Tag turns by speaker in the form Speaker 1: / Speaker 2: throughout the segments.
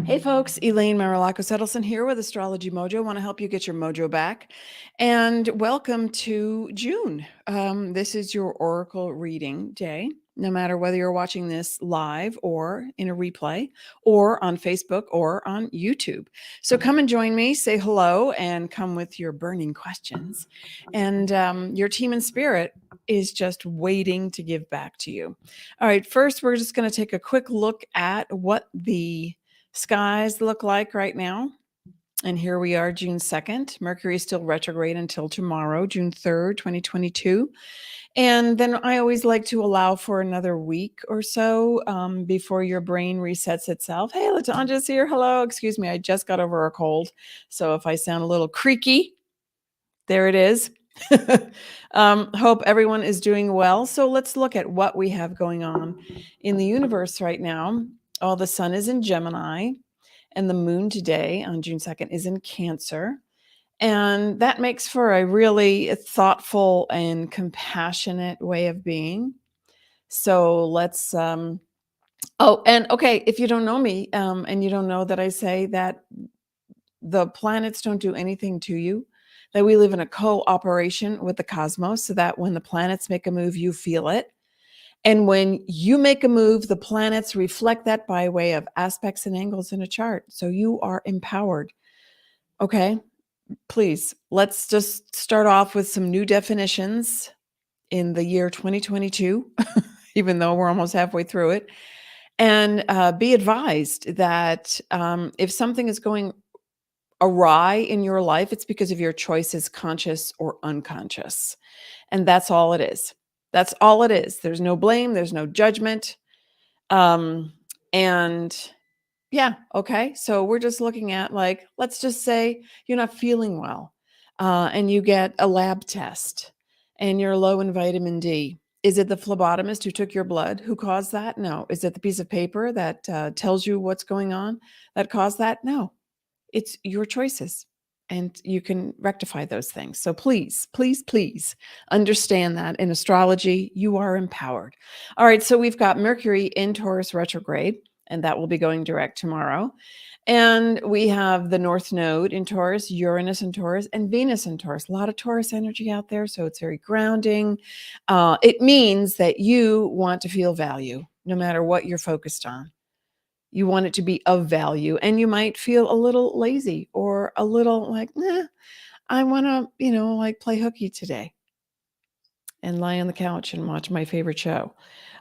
Speaker 1: Hey folks, Elaine Marolakos Edelson here with Astrology Mojo. I want to help you get your mojo back. And welcome to June. This is your Oracle reading day, no matter whether you're watching this live or in a replay or on Facebook or on YouTube. So come and join me, say hello, and come with your burning questions. And your team in spirit is just waiting to give back to you. All right, first, we're just going to take a quick look at what the skies look like right now. And here we are, June 2nd. Mercury is still retrograde until tomorrow, June 3rd, 2022. And then I always like to allow for another week or so before your brain resets itself. Hey, Latanja's here. Hello. Excuse me. I just got over a cold. So if I sound a little creaky, there it is. Hope everyone is doing well. So let's look at what we have going on in the universe right now. Oh, the sun is in Gemini, and the moon today on June 2nd is in Cancer. And that makes for a really thoughtful and compassionate way of being. So let's, and okay, if you don't know me and you don't know that I say that the planets don't do anything to you, that we live in a cooperation with the cosmos so that when the planets make a move, you feel it. And when you make a move, the planets reflect that by way of aspects and angles in a chart. So you are empowered. Okay, please, let's just start off with some new definitions in the year 2022, even though we're almost halfway through it. And be advised that if something is going awry in your life, it's because of your choices, conscious or unconscious. And that's all it is. That's all it is. There's no blame. There's no judgment. And yeah, okay. So we're just looking at, like, let's just say you're not feeling well and you get a lab test and you're low in vitamin D. Is it the phlebotomist who took your blood who caused that? No. Is it the piece of paper that tells you what's going on that caused that? No. It's your choices. And you can rectify those things. So please, please, please understand that in astrology, you are empowered. All right. So we've got Mercury in Taurus retrograde, and that will be going direct tomorrow. And we have the North Node in Taurus, Uranus in Taurus, and Venus in Taurus. A lot of Taurus energy out there. So it's very grounding. It means that you want to feel value no matter what you're focused on. You want it to be of value, and you might feel a little lazy or a little like, I want to, like play hooky today and lie on the couch and watch my favorite show.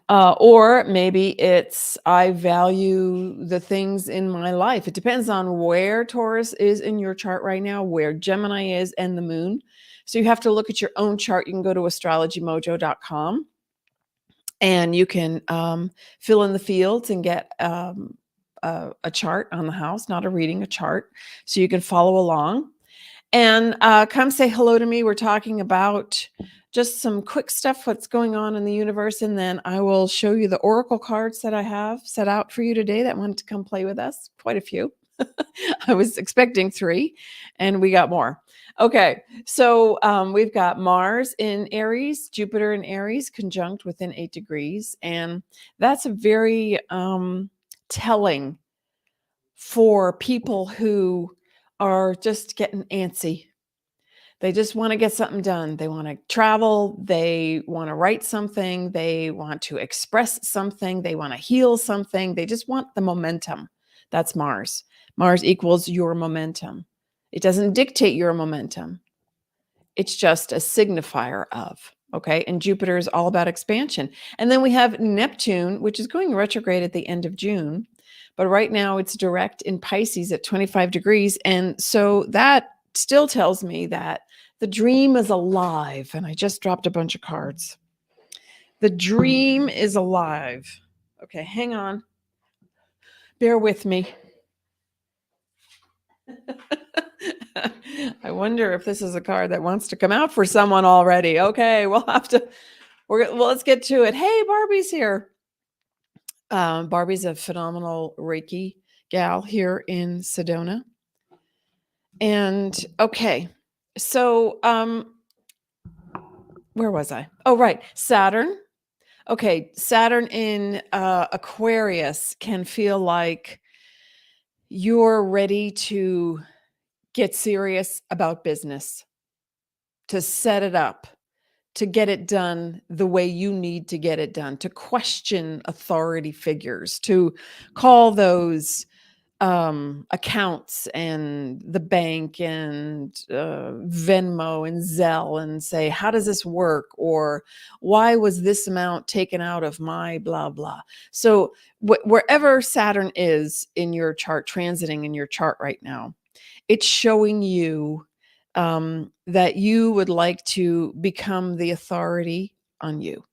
Speaker 1: Or maybe it's, I value the things in my life. It depends on where Taurus is in your chart right now, where Gemini is, and the moon. So you have to look at your own chart. You can go to astrologymojo.com and you can fill in the fields and get a chart on the house, not a reading, a chart, so you can follow along. And come say hello to me. We're talking about just some quick stuff, what's going on in the universe, and then I will show you the oracle cards that I have set out for you today that wanted to come play with us. Quite a few. I was expecting 3, and we got more. Okay, so we've got Mars in Aries, Jupiter in Aries, conjunct within 8 degrees, and that's a very telling for people who are just getting antsy. They just want to get something done. They want to travel. They want to write something. They want to express something. They want to heal something. They just want the momentum. That's Mars. Mars equals your momentum. It doesn't dictate your momentum. It's just a signifier of, okay? And Jupiter is all about expansion. And then we have Neptune, which is going retrograde at the end of June. But right now it's direct in Pisces at 25 degrees. And so that still tells me that the dream is alive. And I just dropped a bunch of cards. The dream is alive. Okay, hang on. Bear with me. I wonder if this is a card that wants to come out for someone already. Okay, we'll have to, let's get to it. Hey, Barbie's here. Barbie's a phenomenal Reiki gal here in Sedona. And okay, so where was I? Oh, right, Saturn. Okay, Saturn in Aquarius can feel like you're ready to get serious about business, to set it up, to get it done the way you need to get it done, to question authority figures, to call those accounts and the bank and Venmo and Zelle and say, how does this work? Or why was this amount taken out of my blah, blah? So wherever Saturn is in your chart, transiting in your chart right now, it's showing you that you would like to become the authority on you.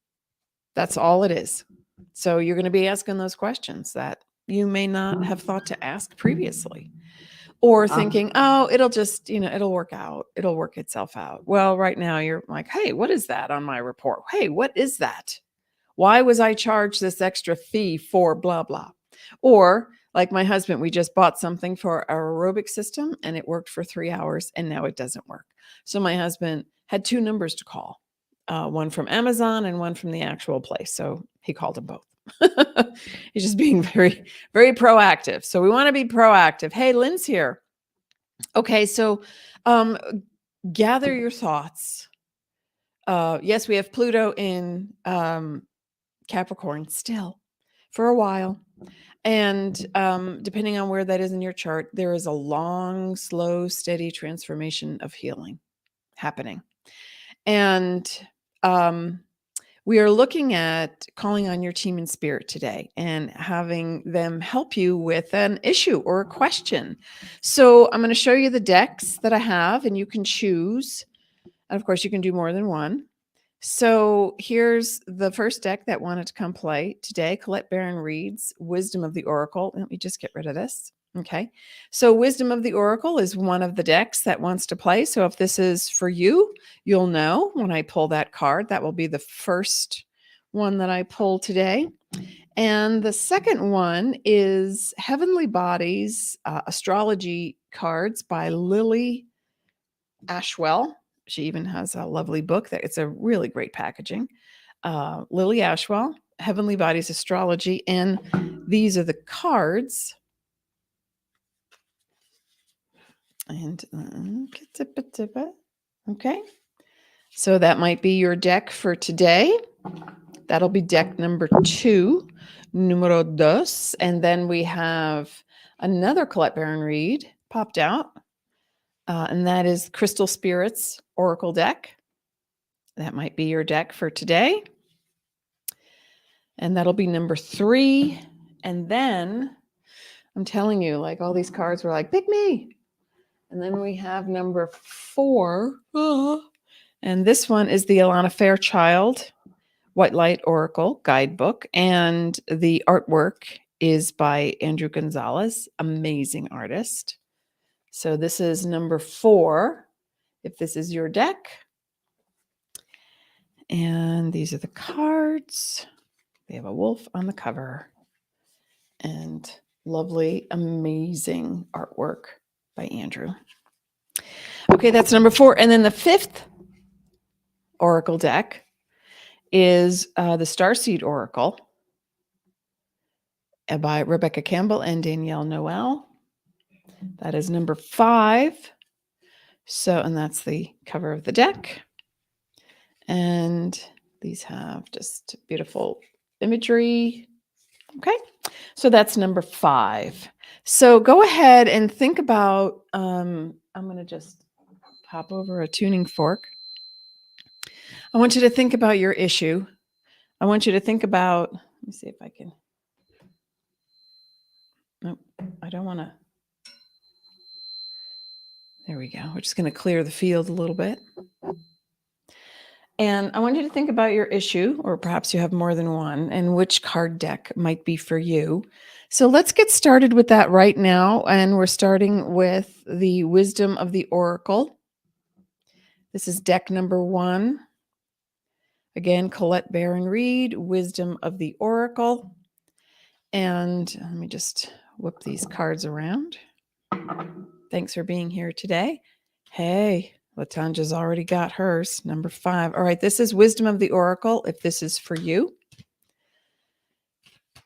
Speaker 1: That's all it is. So you're going to be asking those questions that you may not have thought to ask previously, or thinking, oh, it'll just, it'll work out. It'll work itself out. Well, right now you're like, hey, what is that on my report? Hey, what is that? Why was I charged this extra fee for blah, blah? Or like my husband, we just bought something for our aerobic system and it worked for 3 hours and now it doesn't work. So my husband had 2 numbers to call, one from Amazon and one from the actual place. So he called them both. He's just being very, very proactive. So we want to be proactive. Hey, Lynn's here. Okay, so gather your thoughts. Yes, we have Pluto in Capricorn still for a while. And depending on where that is in your chart, there is a long, slow, steady transformation of healing happening. And we are looking at calling on your team in spirit today and having them help you with an issue or a question. So I'm going to show you the decks that I have, and you can choose. And of course, you can do more than one. So here's the first deck that wanted to come play today, Colette Reid's Wisdom of the Oracle. Let me just get rid of this. Okay. So Wisdom of the Oracle is one of the decks that wants to play. So if this is for you, you'll know when I pull that card. That will be the first one that I pull today. And the second one is Heavenly Bodies, Astrology cards by Lily Ashwell. She even has a lovely book that it's a really great packaging. Lily Ashwell, Heavenly Bodies Astrology. And these are the cards. And okay. So that might be your deck for today. That'll be deck number 2, numero dos. And then we have another Colette Reid popped out. And that is Crystal Spirits Oracle deck. That might be your deck for today. And that'll be number 3. And then I'm telling you, like all these cards were like, pick me. And then we have number 4. And this one is the Alana Fairchild White Light Oracle guidebook. And the artwork is by Andrew Gonzales, amazing artist. So this is number 4, if this is your deck. And these are the cards. They have a wolf on the cover. And lovely, amazing artwork by Andrew. Okay, that's number 4. And then the 5th Oracle deck is the Starseed Oracle by Rebecca Campbell and Danielle Noel. That is number 5. So, and that's the cover of the deck. And these have just beautiful imagery. Okay, so that's number 5. So go ahead and think about, I'm going to just pop over a tuning fork. I want you to think about your issue. I want you to think about, let me see if I can, nope, I don't want to. There we go. We're just going to clear the field a little bit. And I want you to think about your issue, or perhaps you have more than one, and which card deck might be for you. So let's get started with that right now. And we're starting with the Wisdom of the Oracle. This is deck number 1. Again, Colette Reid, Wisdom of the Oracle. And let me just whip these cards around. Thanks for being here today. Hey, Latanja's already got hers, number 5. All right, this is Wisdom of the Oracle. If this is for you,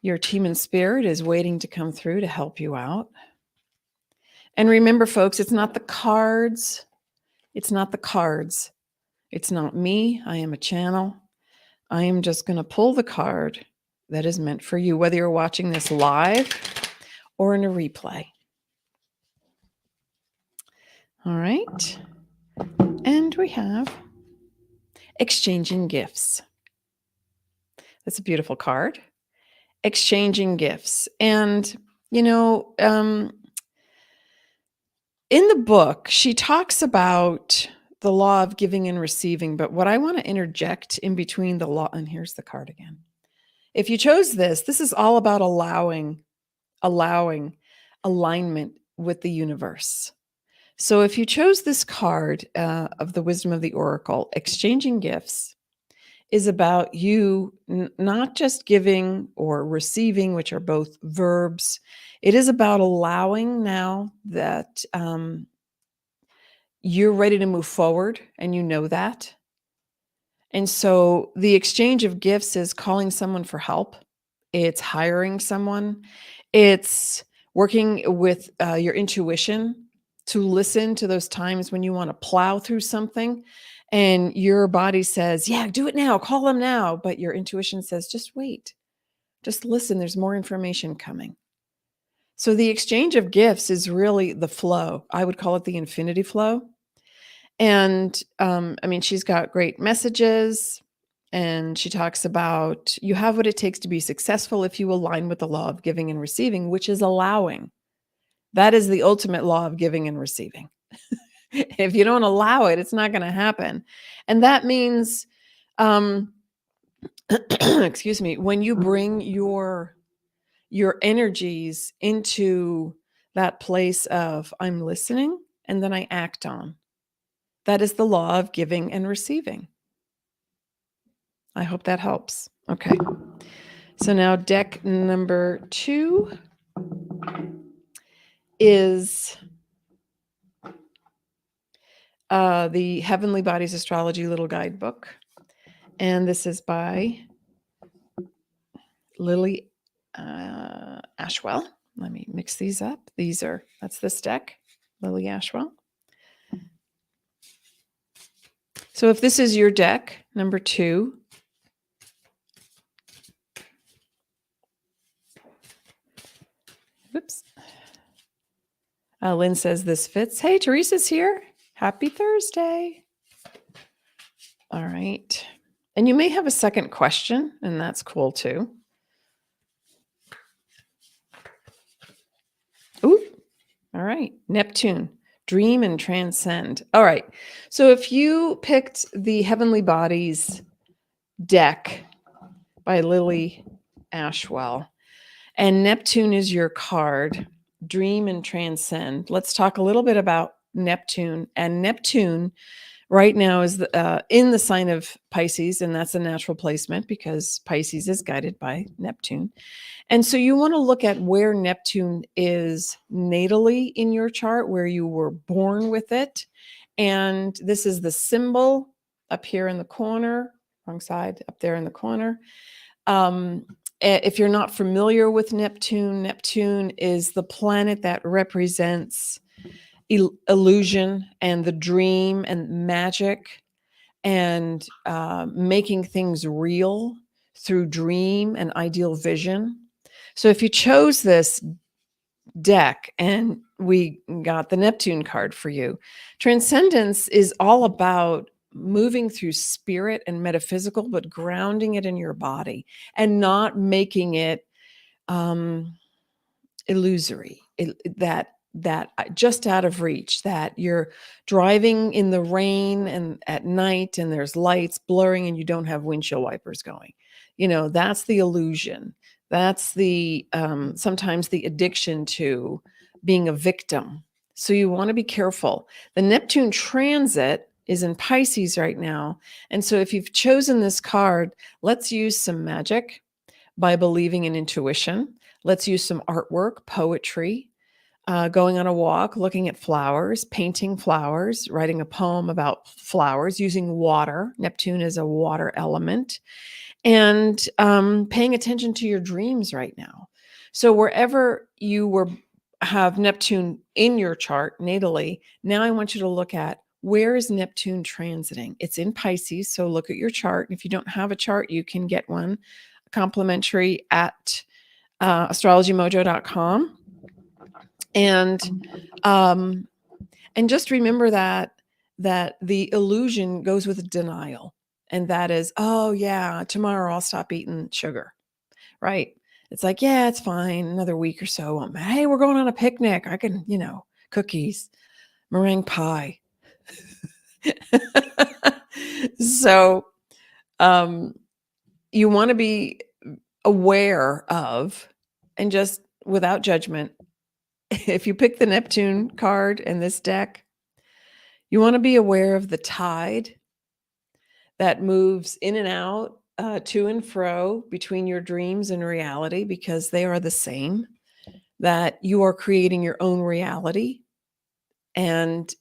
Speaker 1: your team in spirit is waiting to come through to help you out. And remember, folks, it's not the cards. It's not the cards. It's not me. I am a channel. I am just going to pull the card that is meant for you, whether you're watching this live or in a replay. All right. And we have exchanging gifts. That's a beautiful card. Exchanging gifts. And, you know, in the book, she talks about the law of giving and receiving. But what I want to interject in between the law, and here's the card again. If you chose this is all about allowing alignment with the universe. So if you chose this card of the wisdom of the oracle, exchanging gifts is about you not just giving or receiving, which are both verbs. It is about allowing now that you're ready to move forward, and you know that. And so the exchange of gifts is calling someone for help. It's hiring someone. It's working with your intuition to listen to those times when you want to plow through something and your body says, yeah, do it now, call them now. But your intuition says, just wait, just listen. There's more information coming. So the exchange of gifts is really the flow. I would call it the infinity flow. And I mean, she's got great messages. And she talks about you have what it takes to be successful if you align with the law of giving and receiving, which is allowing. That is the ultimate law of giving and receiving. If you don't allow it, it's not going to happen. And that means, excuse me, when you bring your energies into that place of I'm listening and then I act on. That is the law of giving and receiving. I hope that helps. Okay. So now deck number 2 is the Heavenly Bodies Astrology Little Guidebook. And this is by Lily Ashwell. Let me mix these up. That's this deck, Lily Ashwell. So if this is your deck, number 2, oops. Lynn says this fits. Hey, Teresa's here. Happy Thursday. All right. And you may have a second question, and that's cool too. Ooh. All right. Neptune, dream and transcend. All right. So if you picked the Heavenly Bodies deck by Lily Ashwell, and Neptune is your card, dream and transcend. Let's talk a little bit about Neptune. And Neptune right now is in the sign of Pisces, and that's a natural placement because Pisces is guided by Neptune. And so you want to look at where Neptune is natally in your chart, where you were born with it. And this is the symbol up here in the corner, wrong side, up there in the corner. If you're not familiar with Neptune, Neptune is the planet that represents illusion and the dream and magic and making things real through dream and ideal vision. So if you chose this deck and we got the Neptune card for you, transcendence is all about moving through spirit and metaphysical, but grounding it in your body and not making it illusory, that just out of reach, that you're driving in the rain and at night and there's lights blurring and you don't have windshield wipers going. You know, that's the illusion. That's the sometimes the addiction to being a victim. So you want to be careful. The Neptune transit is in Pisces right now. And so if you've chosen this card, let's use some magic by believing in intuition. Let's use some artwork, poetry, going on a walk, looking at flowers, painting flowers, writing a poem about flowers, using water. Neptune is a water element. And paying attention to your dreams right now. So wherever you were have Neptune in your chart natally, now I want you to look at, where is Neptune transiting? It's in Pisces, so look at your chart. If you don't have a chart, you can get one complimentary at astrologymojo.com. And just remember that the illusion goes with denial. And that is, oh yeah, tomorrow I'll stop eating sugar, right? It's like, yeah, it's fine. Another week or so. Hey, we're going on a picnic. I can, cookies, meringue pie. So you want to be aware of, and just without judgment, if you pick the Neptune card in this deck, you want to be aware of the tide that moves in and out, to and fro between your dreams and reality, because they are the same, that you are creating your own reality. And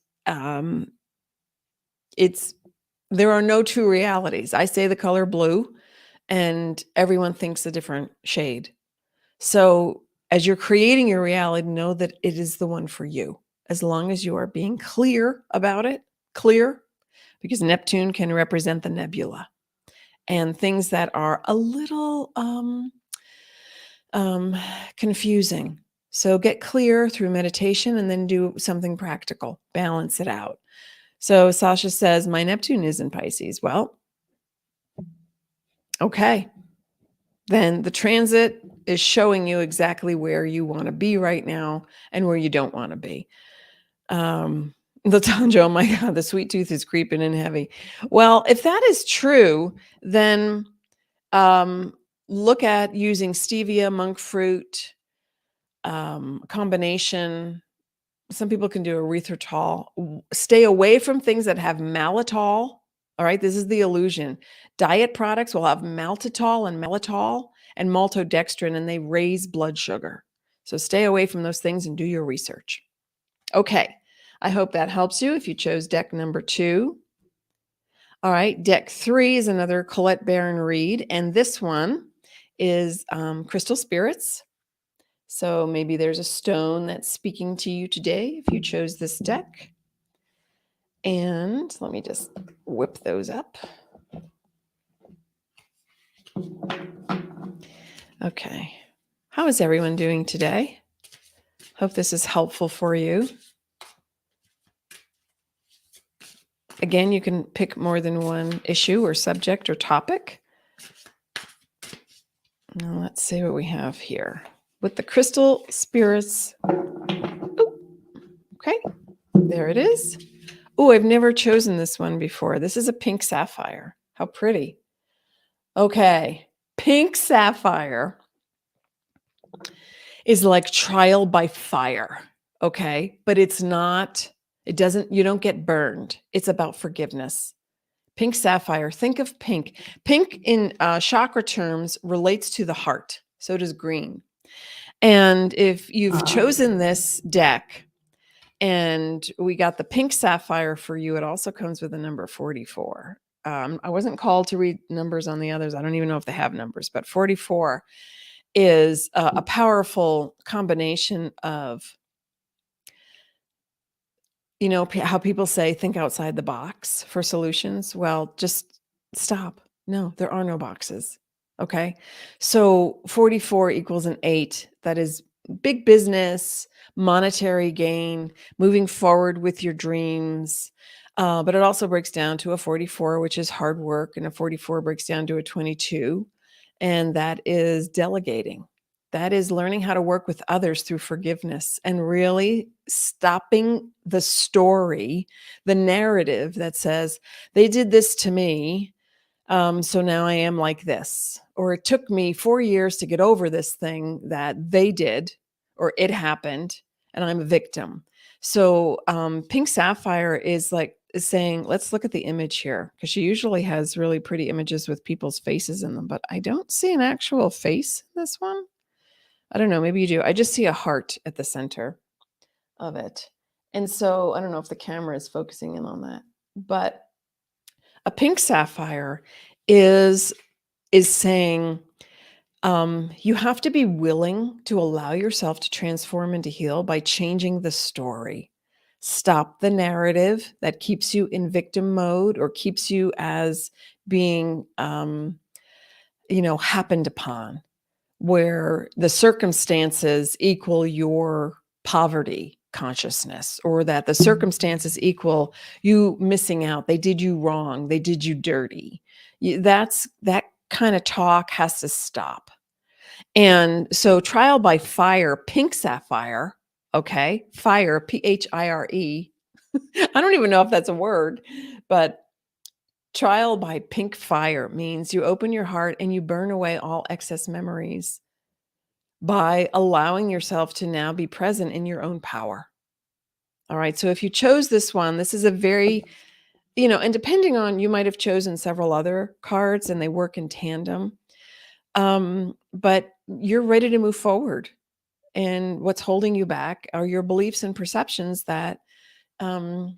Speaker 1: there are no two realities. I say the color blue, and everyone thinks a different shade. So as you're creating your reality, know that it is the one for you, as long as you are being clear about it, because Neptune can represent the nebula and things that are a little confusing. So get clear through meditation and then do something practical, balance it out. So Sasha says, my Neptune is in Pisces. Well, okay. Then the transit is showing you exactly where you want to be right now and where you don't want to be. Latanjo, oh my God, the sweet tooth is creeping in heavy. Well, if that is true, then look at using stevia, monk fruit, combination. Some people can do erythritol. Stay away from things that have maltitol. All right, this is the illusion. Diet products will have maltitol and maltodextrin, and they raise blood sugar. So stay away from those things and do your research. Okay, I hope that helps you if you chose deck number 2. All right, deck 3 is another Colette Reid, and this one is crystal spirits. So maybe there's a stone that's speaking to you today if you chose this deck. And let me just whip those up. Okay. How is everyone doing today? Hope this is helpful for you. Again, you can pick more than one issue or subject or topic. Now let's see what we have here. With the crystal spirits. Ooh, okay, there it is. Oh, I've never chosen this one before. This is a pink sapphire. How pretty. Okay, pink sapphire is like trial by fire, okay? But it's not, you don't get burned. It's about forgiveness. Pink sapphire, think of pink. Pink in chakra terms relates to the heart. So does green. And if you've chosen this deck and we got the pink sapphire for you, it also comes with a number 44. I wasn't called to read numbers on the others. I don't even know if they have numbers, but 44 is a powerful combination of, how people say, think outside the box for solutions. Well, just stop. No, there are no boxes. Okay. So 44 equals an 8. That is big business, monetary gain, moving forward with your dreams. But it also breaks down to a 44, which is hard work. And a 44 breaks down to a 22. And that is delegating. That is learning how to work with others through forgiveness and really stopping the story, the narrative that says, they did this to me, so now I am like this. Or it took me 4 years to get over this thing that they did, or it happened, and I'm a victim. So Pink Sapphire is saying, let's look at the image here, because she usually has really pretty images with people's faces in them, but I don't see an actual face in this one. I don't know, maybe you do. I just see a heart at the center of it. And so I don't know if the camera is focusing in on that, but a pink sapphire is saying, You have to be willing to allow yourself to transform and to heal by changing the story. Stop the narrative that keeps you in victim mode or keeps you as being, happened upon, where the circumstances equal your poverty consciousness, or that the circumstances equal you missing out. They did you wrong. They did you dirty. That kind of talk has to stop. And so trial by fire, pink sapphire, okay? Fire, Phire. I don't even know if that's a word, but trial by pink fire means you open your heart and you burn away all excess memories by allowing yourself to now be present in your own power. All right. So if you chose this one, this is a very, and depending on, you might have chosen several other cards and they work in tandem. But you're ready to move forward. And what's holding you back are your beliefs and perceptions that, um,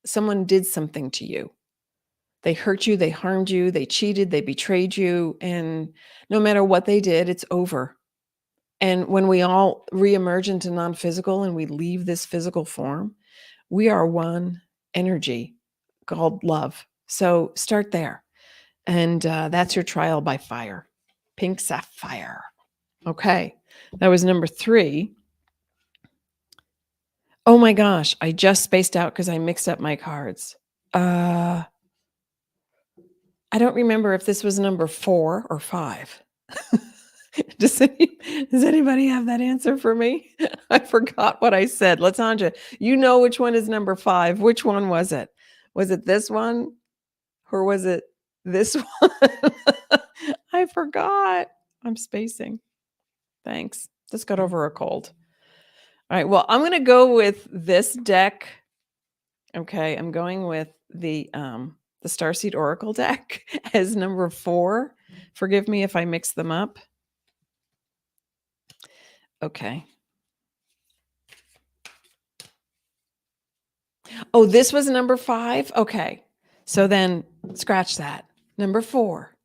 Speaker 1: someone did something to you. They hurt you, they harmed you, they cheated, they betrayed you. And no matter what they did, it's over. And when we all reemerge into non-physical and we leave this physical form, we are one energy called love. So start there. And that's your trial by fire. Pink sapphire. Okay. That was number 3. Oh my gosh. I just spaced out because I mixed up my cards. I don't remember if this was number 4 or 5. Does anybody have that answer for me? I forgot what I said. Latanja, you know which one is number 5. Which one was it? Was it this one? Or was it this one? I forgot. I'm spacing. Thanks. Just got over a cold. All right. Well, I'm going to go with this deck. Okay. I'm going with the Starseed Oracle deck as number 4. Forgive me if I mix them up. Okay. Oh, this was number 5? Okay. So then scratch that. Number 4.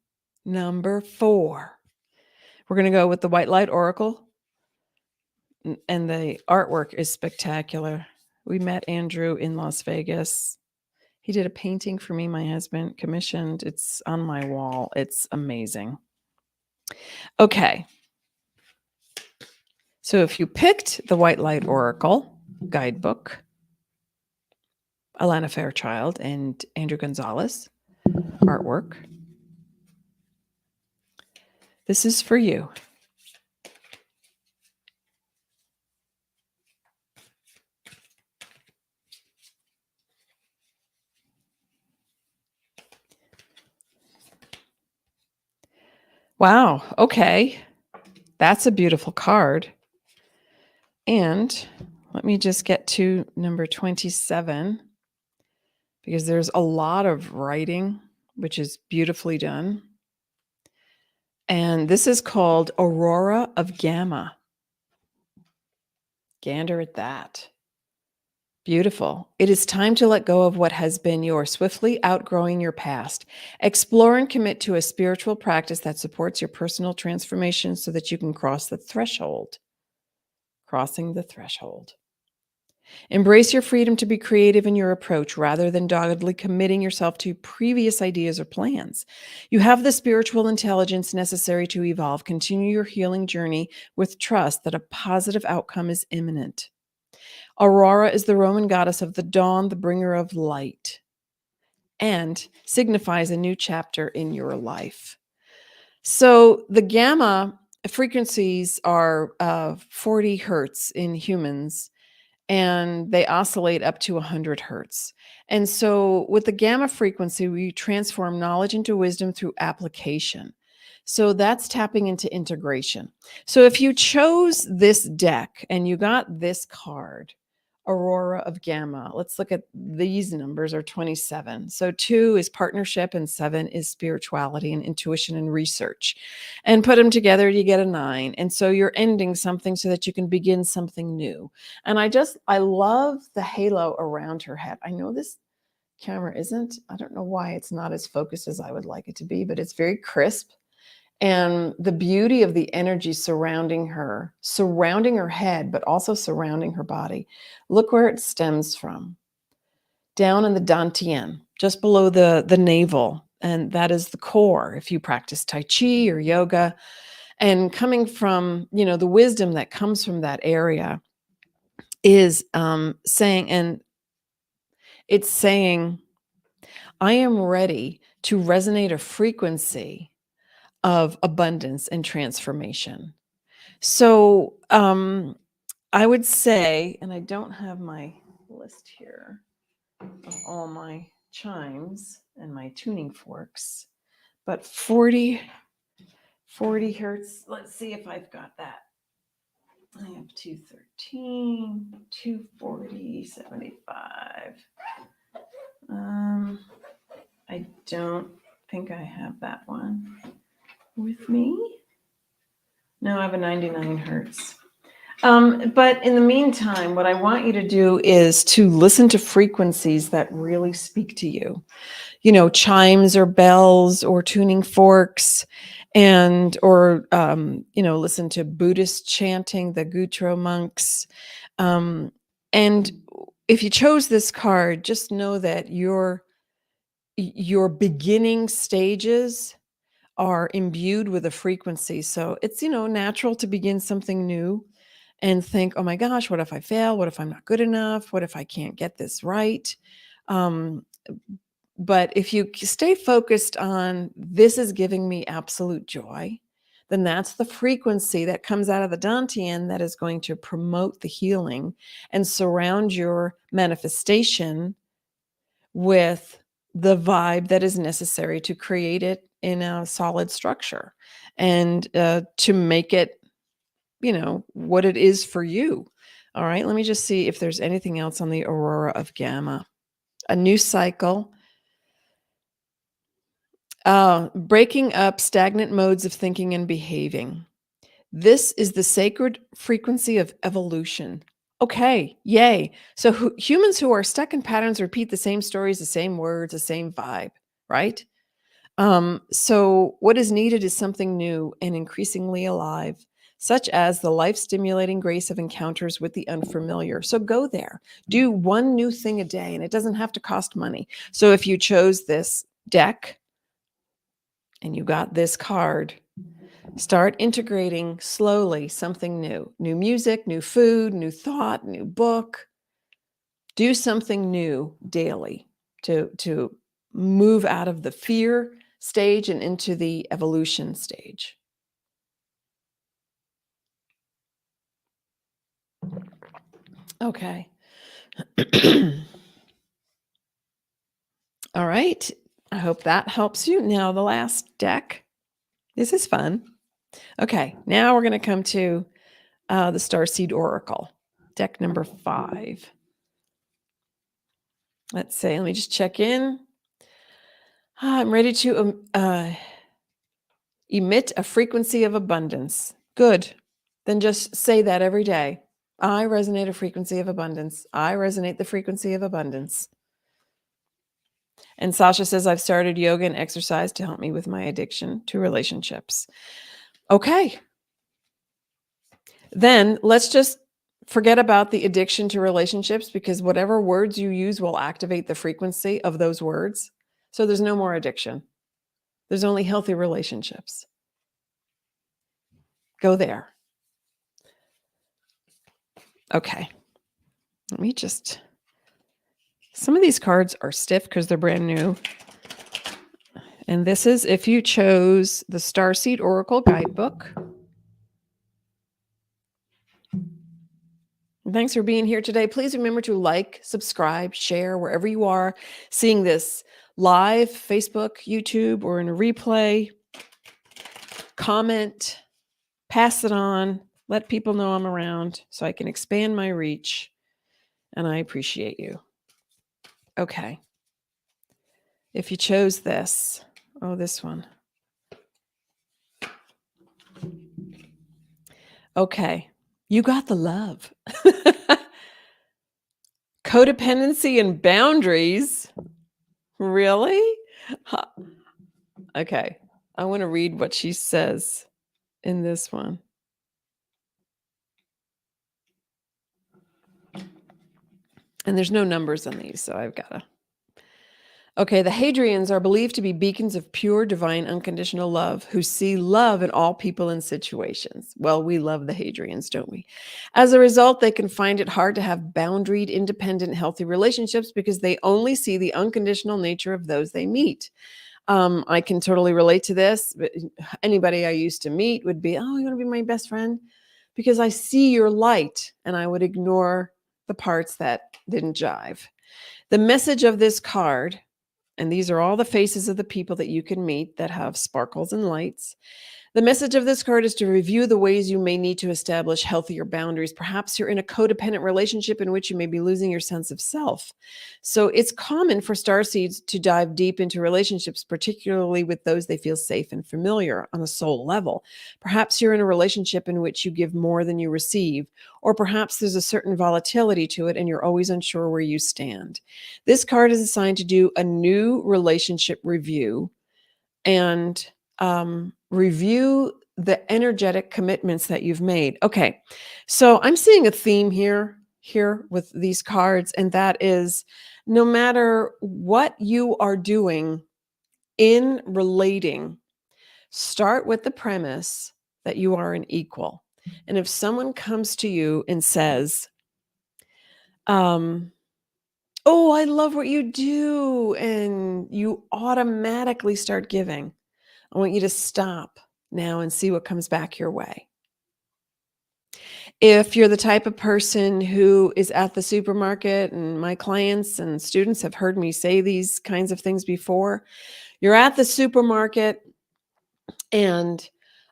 Speaker 1: Number 4. We're going to go with the White Light Oracle. And the artwork is spectacular. We met Andrew in Las Vegas. He did a painting for me, my husband commissioned. It's on my wall. It's amazing. Okay. So if you picked the White Light Oracle guidebook, Alana Fairchild and Andrew Gonzales artwork, this is for you. Wow. Okay. That's a beautiful card. And let me just get to number 27, because there's a lot of writing, which is beautifully done. And this is called Aurora of Gamma. Gander at that. Beautiful. It is time to let go of what has been yours, swiftly outgrowing your past. Explore and commit to a spiritual practice that supports your personal transformation so that you can cross the threshold. Crossing the threshold. Embrace your freedom to be creative in your approach rather than doggedly committing yourself to previous ideas or plans. You have the spiritual intelligence necessary to evolve. Continue your healing journey with trust that a positive outcome is imminent. Aurora is the Roman goddess of the dawn, the bringer of light, and signifies a new chapter in your life. So the gamma frequencies are 40 hertz in humans, and they oscillate up to 100 hertz. And so with the gamma frequency, we transform knowledge into wisdom through application. So that's tapping into integration. So if you chose this deck and you got this card, Aurora of Gamma, let's look at these numbers are 27. So 2 is partnership and 7 is spirituality and intuition and research. And put them together, you get a 9. And so you're ending something so that you can begin something new. And I love the halo around her head. I know this camera isn't, I don't know why it's not as focused as I would like it to be, but it's very crisp. And the beauty of the energy surrounding her head, but also surrounding her body. Look where it stems from. Down in the dantian, just below the navel. And that is the core if you practice Tai Chi or yoga. And coming from, the wisdom that comes from that area is saying, and it's saying, I am ready to resonate a frequency of abundance and transformation. So I would say, and I don't have my list here of all my chimes and my tuning forks, but 40 hertz. Let's see if I've got that. I have 213, 240, 75. I don't think I have that one with me. No, I have a 99 hertz. But in the meantime, what I want you to do is to listen to frequencies that really speak to you. Chimes or bells or tuning forks, or listen to Buddhist chanting, the Gutro monks. And if you chose this card, just know that your beginning stages are imbued with a frequency. So it's, natural to begin something new and think, oh my gosh, what if I fail? What if I'm not good enough? What if I can't get this right? But if you stay focused on this is giving me absolute joy, then that's the frequency that comes out of the dantian that is going to promote the healing and surround your manifestation with the vibe that is necessary to create it in a solid structure and to make it, what it is for you. All right, let me just see if there's anything else on the aurora of Gamma. A new cycle. Breaking up stagnant modes of thinking and behaving. This is the sacred frequency of evolution. Okay, yay. So humans who are stuck in patterns repeat the same stories, the same words, the same vibe, right? So what is needed is something new and increasingly alive, such as the life-stimulating grace of encounters with the unfamiliar. So go there. Do one new thing a day, and it doesn't have to cost money. So if you chose this deck and you got this card, start integrating slowly something new. New music, new food, new thought, new book. Do something new daily to move out of the fear stage and into the evolution stage. Okay. All right. I hope that helps you. Now, the last deck. This is fun. Okay. Now we're going to come to the Starseed Oracle, deck number 5. Let's see. Let me just check in. I'm ready to emit a frequency of abundance. Good. Then just say that every day. I resonate a frequency of abundance. I resonate the frequency of abundance. And Sasha says, I've started yoga and exercise to help me with my addiction to relationships. Okay. Then let's just forget about the addiction to relationships, because whatever words you use will activate the frequency of those words. So there's no more addiction. There's only healthy relationships. Go there. Okay. Let me just... Some of these cards are stiff because they're brand new. And this is if you chose the Starseed Oracle Guidebook. Thanks for being here today. Please remember to like, subscribe, share wherever you are seeing this live, Facebook, YouTube, or in a replay. Comment, pass it on, let people know I'm around so I can expand my reach. And I appreciate you. Okay. If you chose this, this one. Okay. You got the love. Codependency and boundaries. Really? Okay. I want to read what she says in this one. And there's no numbers on these, so I've got to. Okay, the Hadrians are believed to be beacons of pure, divine, unconditional love who see love in all people and situations. Well, we love the Hadrians, don't we? As a result, they can find it hard to have boundaried, independent, healthy relationships because they only see the unconditional nature of those they meet. I can totally relate to this. Anybody I used to meet would be, oh, you want to be my best friend? Because I see your light, and I would ignore the parts that didn't jive. The message of this card, and these are all the faces of the people that you can meet that have sparkles and lights. The message of this card is to review the ways you may need to establish healthier boundaries. Perhaps you're in a codependent relationship in which you may be losing your sense of self. So it's common for starseeds to dive deep into relationships, particularly with those they feel safe and familiar on a soul level. Perhaps you're in a relationship in which you give more than you receive, or perhaps there's a certain volatility to it and you're always unsure where you stand. This card is assigned to do a new relationship review and review the energetic commitments that you've made. Okay, so I'm seeing a theme here with these cards, and that is no matter what you are doing in relating, start with the premise that you are an equal. And if someone comes to you and says, oh, I love what you do, and you automatically start giving, I want you to stop now and see what comes back your way. If you're the type of person who is at the supermarket, and my clients and students have heard me say these kinds of things before, you're at the supermarket and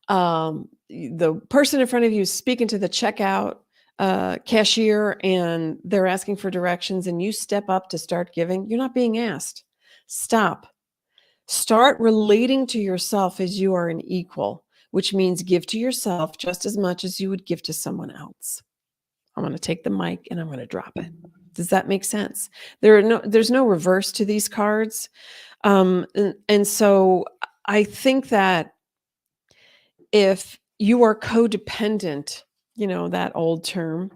Speaker 1: the person in front of you is speaking to the checkout cashier and they're asking for directions, and you step up to start giving, you're not being asked. Stop. Start relating to yourself as you are an equal, which means give to yourself just as much as you would give to someone else. I'm going to take the mic and I'm going to drop it. Does that make sense? There's no reverse to these cards. And so I think that if you are codependent, that old term,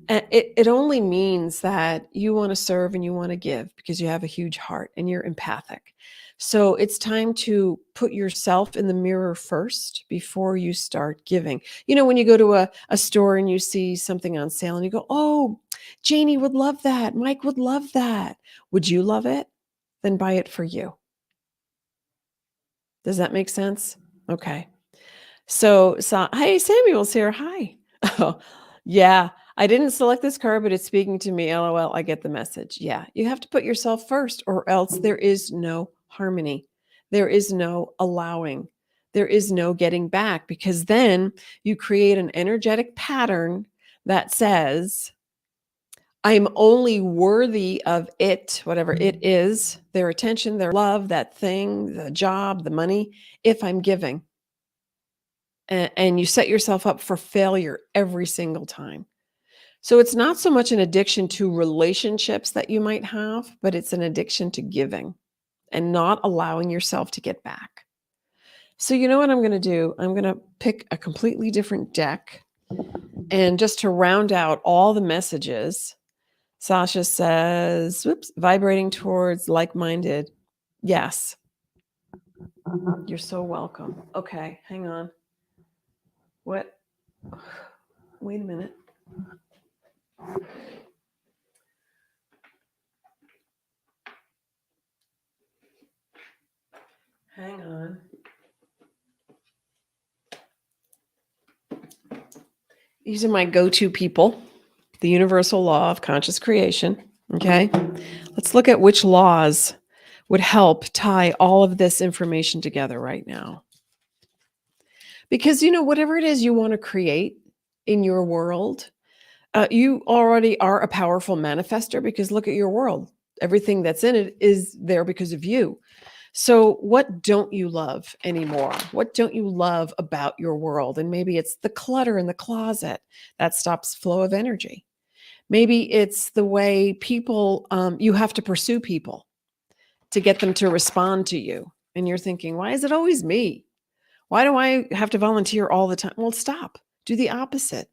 Speaker 1: it only means that you want to serve and you want to give because you have a huge heart and you're empathic. So it's time to put yourself in the mirror first before you start giving. When you go to a store and you see something on sale and you go, oh, Janie would love that. Mike would love that. Would you love it? Then buy it for you. Does that make sense? Okay. So hey, Samuel's here. Hi. Oh, yeah. I didn't select this card, but it's speaking to me. LOL. I get the message. Yeah. You have to put yourself first, or else there is no harmony. There is no allowing. There is no getting back, because then you create an energetic pattern that says, I'm only worthy of it, whatever it is, their attention, their love, that thing, the job, the money, if I'm giving. And you set yourself up for failure every single time. So it's not so much an addiction to relationships that you might have, but it's an addiction to giving and not allowing yourself to get back. So you know what I'm going to do? I'm going to pick a completely different deck. And just to round out all the messages, Sasha says, vibrating towards like-minded. Yes. You're so welcome. Okay, hang on. What? Wait a minute. Hang on. These are my go-to people. The universal law of conscious creation. Okay. Let's look at which laws would help tie all of this information together right now. Because, whatever it is you want to create in your world, you already are a powerful manifester, because look at your world. Everything that's in it is there because of you. So what don't you love anymore? What don't you love about your world? And maybe it's the clutter in the closet that stops flow of energy. Maybe it's the way people, you have to pursue people to get them to respond to you. And you're thinking, why is it always me? Why do I have to volunteer all the time? Well, stop. Do the opposite.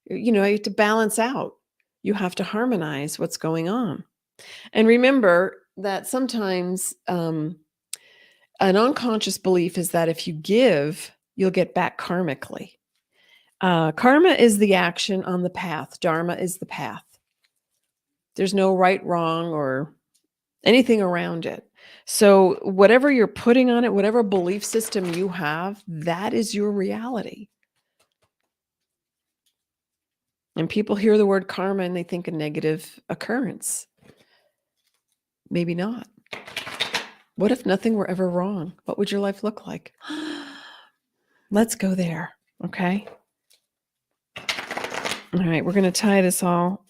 Speaker 1: You have to balance out. You have to harmonize what's going on. And remember that sometimes an unconscious belief is that if you give, you'll get back karmically. Karma is the action on the path. Dharma is the path. There's no right, wrong, or anything around it. So whatever you're putting on it, whatever belief system you have, that is your reality. And people hear the word karma and they think a negative occurrence. Maybe not. What if nothing were ever wrong? What would your life look like? Let's go there, okay? All right, we're going to tie this all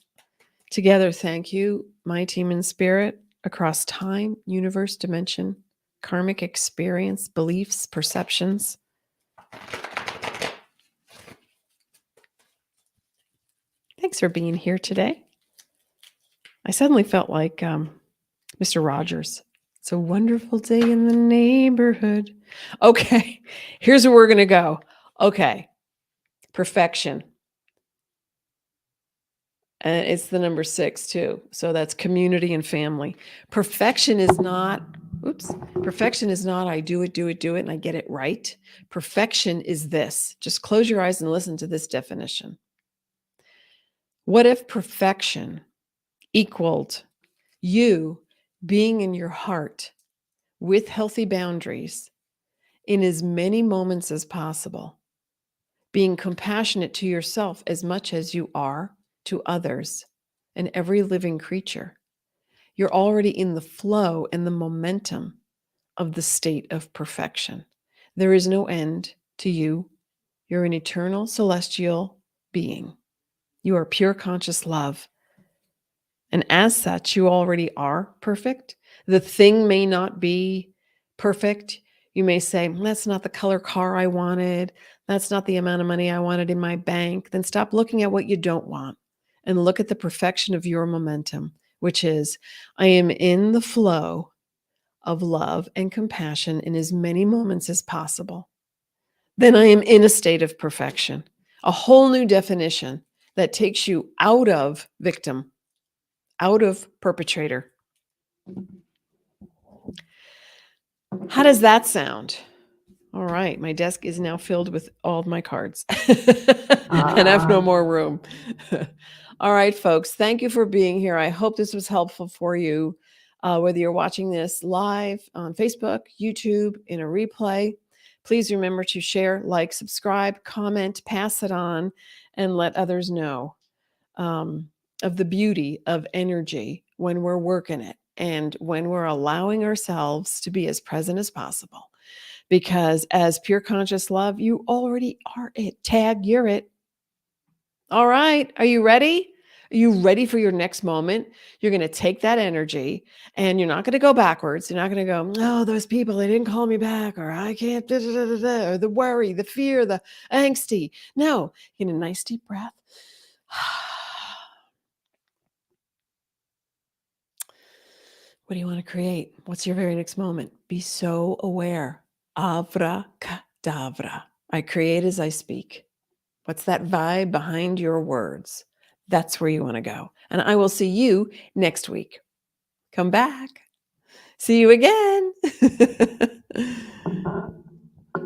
Speaker 1: together. Thank you, my team in spirit, across time, universe, dimension, karmic experience, beliefs, perceptions. Thanks for being here today. I suddenly felt like Mr. Rogers. It's a wonderful day in the neighborhood. Okay, here's where we're going to go. Okay, perfection. And it's the number 6 too. So that's community and family. Perfection is not, I do it, and I get it right. Perfection is this. Just close your eyes and listen to this definition. What if perfection equaled you being in your heart with healthy boundaries in as many moments as possible, being compassionate to yourself as much as you are to others and every living creature? You're already in the flow and the momentum of the state of perfection. There is no end to you. You're an eternal celestial being. You are pure conscious love. And as such, you already are perfect. The thing may not be perfect. You may say, that's not the color car I wanted. That's not the amount of money I wanted in my bank. Then stop looking at what you don't want and look at the perfection of your momentum, which is, I am in the flow of love and compassion in as many moments as possible. Then I am in a state of perfection, a whole new definition that takes you out of victim, out of perpetrator. How does that sound? All right, my desk is now filled with all of my cards and I have no more room. All right, folks, thank you for being here. I hope this was helpful for you, whether you're watching this live on Facebook, YouTube, in a replay. Please remember to share, like, subscribe, comment, pass it on, and let others know of the beauty of energy when we're working it and when we're allowing ourselves to be as present as possible. Because as pure conscious love, you already are it. Tag, you're it. All right. Are you ready? Are you ready for your next moment? You're going to take that energy and you're not going to go backwards. You're not going to go, oh, those people, they didn't call me back, or I can't, or the worry, the fear, the angsty. No, get a nice deep breath. What do you want to create? What's your very next moment? Be so aware. Abracadabra. I create as I speak. What's that vibe behind your words? That's where you want to go. And I will see you next week. Come back. See you again.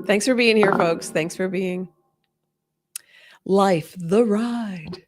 Speaker 1: Thanks for being here, folks. Thanks for being life, the ride.